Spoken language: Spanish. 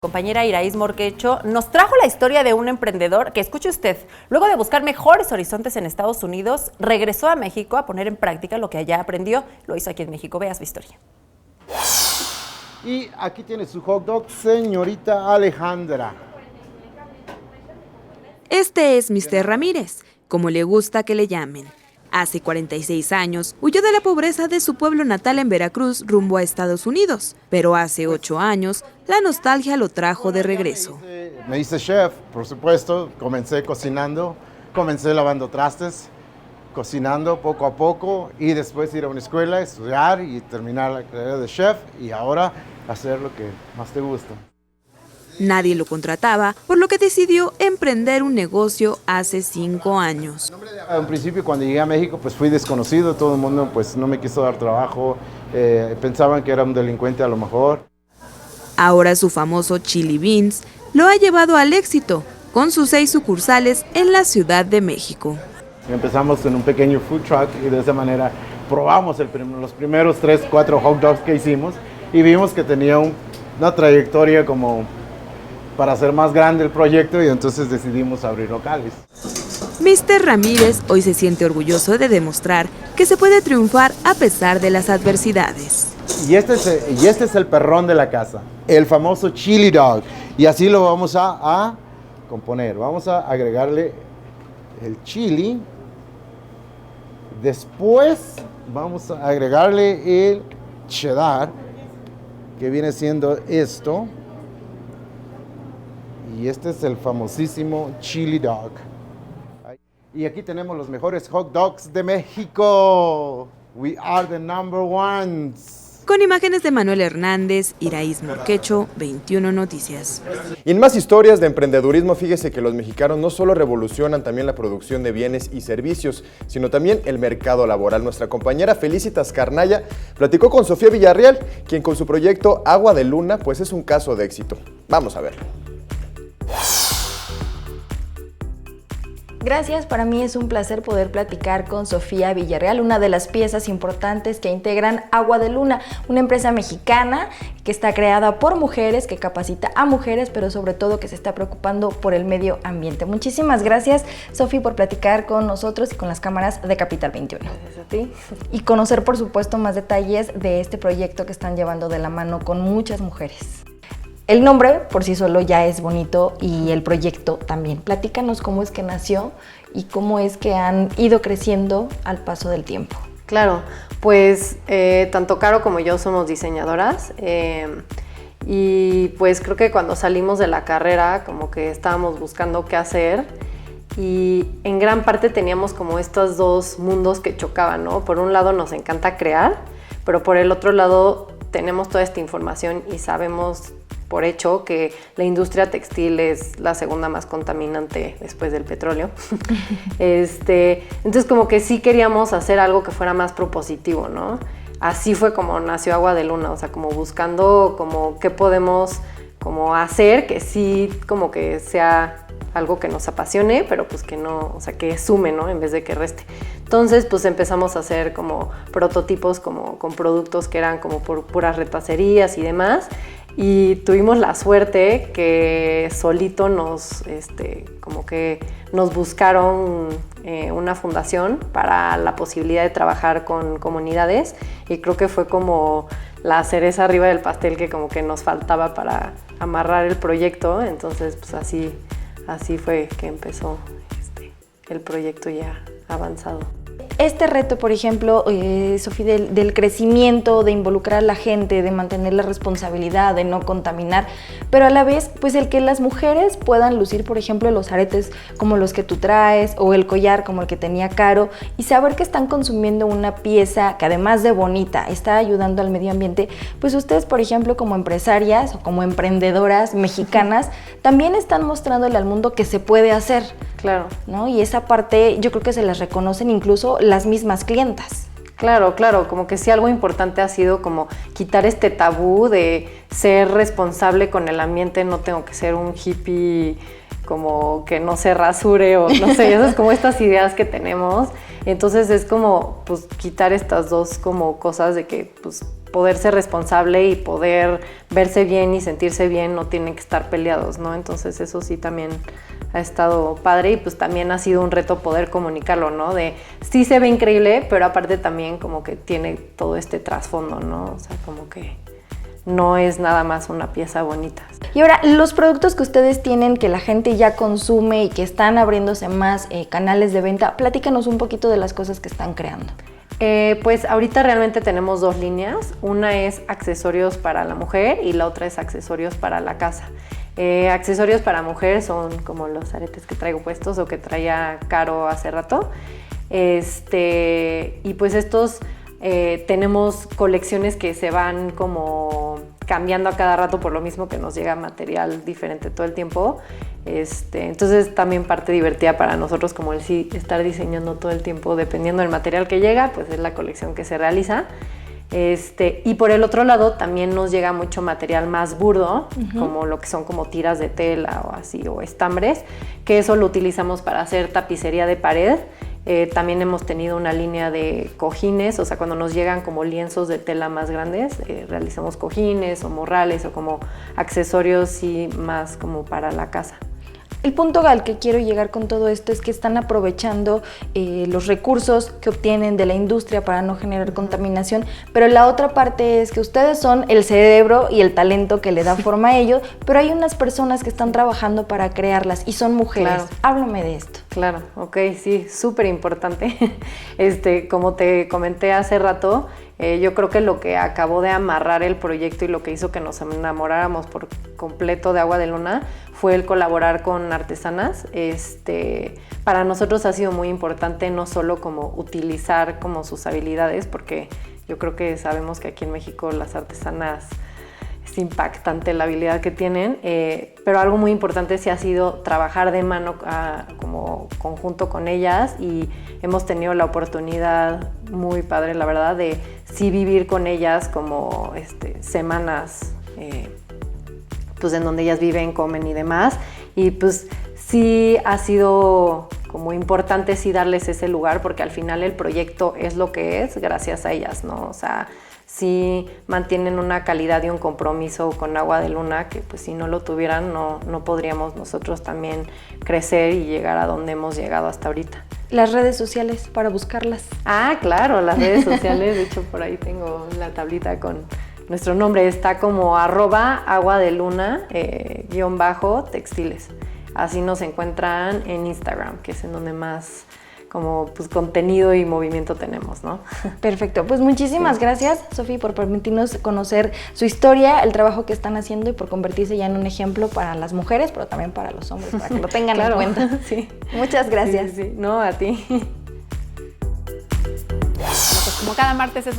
Compañera Iraíz Morquecho nos trajo la historia de un emprendedor que, escuche usted, luego de buscar mejores horizontes en Estados Unidos, regresó a México a poner en práctica lo que allá aprendió. Lo hizo aquí en México. Vea su historia. Y aquí tiene su hot dog, señorita Alejandra. Este es Mr. Ramírez, como le gusta que le llamen. Hace 46 años huyó de la pobreza de su pueblo natal en Veracruz rumbo a Estados Unidos, pero hace 8 años la nostalgia lo trajo de regreso. Me hice chef, por supuesto, comencé cocinando, comencé lavando trastes, cocinando poco a poco y después ir a una escuela, estudiar y terminar la carrera de chef y ahora hacer lo que más te gusta. Nadie lo contrataba, por lo que decidió emprender un negocio hace 5 años. En principio, cuando llegué a México, pues fui desconocido, todo el mundo pues no me quiso dar trabajo, pensaban que era un delincuente a lo mejor. Ahora su famoso Chili Beans lo ha llevado al éxito, con sus 6 sucursales en la Ciudad de México. Empezamos en un pequeño food truck y de esa manera probamos los primeros 3, 4 hot dogs que hicimos y vimos que tenía una trayectoria como para hacer más grande el proyecto y entonces decidimos abrir locales. Mr. Ramírez hoy se siente orgulloso de demostrar que se puede triunfar a pesar de las adversidades. Y este es el perrón de la casa, el famoso chili dog. Y así lo vamos a componer. Vamos a agregarle el chili. Después vamos a agregarle el cheddar, que viene siendo esto. Y este es el famosísimo chili dog. Y aquí tenemos los mejores hot dogs de México. We are the number ones. Con imágenes de Manuel Hernández, Iraíz Morquecho, 21 Noticias. Y en más historias de emprendedurismo, fíjese que los mexicanos no solo revolucionan también la producción de bienes y servicios, sino también el mercado laboral. Nuestra compañera Felicitas Carnaya platicó con Sofía Villarreal, quien con su proyecto Agua de Luna, pues es un caso de éxito. Vamos a verlo. Gracias, para mí es un placer poder platicar con Sofía Villarreal, una de las piezas importantes que integran Agua de Luna, una empresa mexicana que está creada por mujeres, que capacita a mujeres, pero sobre todo que se está preocupando por el medio ambiente. Muchísimas gracias, Sofía, por platicar con nosotros y con las cámaras de Capital 21. Gracias a ti. Y conocer, por supuesto, más detalles de este proyecto que están llevando de la mano con muchas mujeres. El nombre por sí solo ya es bonito y el proyecto también. Platícanos cómo es que nació y cómo es que han ido creciendo al paso del tiempo. Claro, pues tanto Caro como yo somos diseñadoras y pues creo que cuando salimos de la carrera como que estábamos buscando qué hacer y en gran parte teníamos como estos dos mundos que chocaban, ¿no? Por un lado nos encanta crear, pero por el otro lado tenemos toda esta información y sabemos por hecho que la industria textil es la segunda más contaminante después del petróleo. Entonces como que sí queríamos hacer algo que fuera más propositivo, ¿no? Así fue como nació Agua de Luna, o sea, como buscando como qué podemos como hacer que sí como que sea algo que nos apasione, pero pues que no, o sea, que sume, ¿no? En vez de que reste. Entonces, pues empezamos a hacer como prototipos como con productos que eran como por puras retacerías y demás. Y tuvimos la suerte que solito como que nos buscaron una fundación para la posibilidad de trabajar con comunidades y creo que fue como la cereza arriba del pastel que como que nos faltaba para amarrar el proyecto. Entonces, pues así fue que empezó el proyecto ya avanzado. Este reto, por ejemplo, Sofía, del crecimiento, de involucrar a la gente, de mantener la responsabilidad, de no contaminar, pero a la vez, pues el que las mujeres puedan lucir, por ejemplo, los aretes como los que tú traes o el collar como el que tenía Caro y saber que están consumiendo una pieza que además de bonita está ayudando al medio ambiente, pues ustedes, por ejemplo, como empresarias o como emprendedoras mexicanas, también están mostrándole al mundo que se puede hacer. Claro. ¿No? Y esa parte yo creo que se las reconocen incluso las mismas clientas. Claro, como que sí algo importante ha sido como quitar este tabú de ser responsable con el ambiente, no tengo que ser un hippie como que no se rasure o no sé, esas como estas ideas que tenemos. Entonces es como pues quitar estas dos como cosas de que pues poder ser responsable y poder verse bien y sentirse bien no tienen que estar peleados, ¿no? Entonces eso sí también ha estado padre y pues también ha sido un reto poder comunicarlo, ¿no? De sí se ve increíble, pero aparte también como que tiene todo este trasfondo, ¿no? O sea, como que no es nada más una pieza bonita. Y ahora, los productos que ustedes tienen, que la gente ya consume y que están abriéndose más canales de venta, platícanos un poquito de las cosas que están creando. Pues ahorita realmente tenemos 2 líneas. Una es accesorios para la mujer y la otra es accesorios para la casa. Accesorios para mujer son como los aretes que traigo puestos o que traía Caro hace rato. Y pues estos tenemos colecciones que se van como cambiando a cada rato por lo mismo que nos llega material diferente todo el tiempo. Entonces también parte divertida para nosotros como el sí estar diseñando todo el tiempo dependiendo del material que llega, pues es la colección que se realiza. Y por el otro lado también nos llega mucho material más burdo, como lo que son como tiras de tela o así, o estambres, que eso lo utilizamos para hacer tapicería de pared. También hemos tenido una línea de cojines, o sea, cuando nos llegan como lienzos de tela más grandes, realizamos cojines o morrales o como accesorios y más como para la casa. El punto al que quiero llegar con todo esto es que están aprovechando los recursos que obtienen de la industria para no generar contaminación, pero la otra parte es que ustedes son el cerebro y el talento que le da forma a ello, pero hay unas personas que están trabajando para crearlas y son mujeres. Claro. Háblame de esto. Claro, ok, sí, súper importante. Como te comenté hace rato, yo creo que lo que acabó de amarrar el proyecto y lo que hizo que nos enamoráramos por completo de Agua de Luna fue el colaborar con artesanas. Para nosotros ha sido muy importante no solo como utilizar como sus habilidades, porque yo creo que sabemos que aquí en México las artesanas es impactante la habilidad que tienen, pero algo muy importante sí ha sido trabajar de mano como conjunto con ellas y hemos tenido la oportunidad muy padre, la verdad, de sí vivir con ellas como semanas pues en donde ellas viven, comen y demás, y pues sí ha sido como importante sí darles ese lugar porque al final el proyecto es lo que es gracias a ellas, ¿no? O sea, sí mantienen una calidad y un compromiso con Agua de Luna que pues si no lo tuvieran no podríamos nosotros también crecer y llegar a donde hemos llegado hasta ahorita. Las redes sociales para buscarlas. Ah, claro, las redes sociales, de hecho por ahí tengo la tablita con nuestro nombre, está como @aguadeluna _textiles. Así nos encuentran en Instagram, que es en donde más como pues contenido y movimiento tenemos, ¿no? Perfecto, pues muchísimas gracias, Sofi, por permitirnos conocer su historia, el trabajo que están haciendo y por convertirse ya en un ejemplo para las mujeres, pero también para los hombres, para que lo tengan claro, en cuenta. Sí. Muchas gracias. Sí. No, a ti. Bueno, pues como cada martes es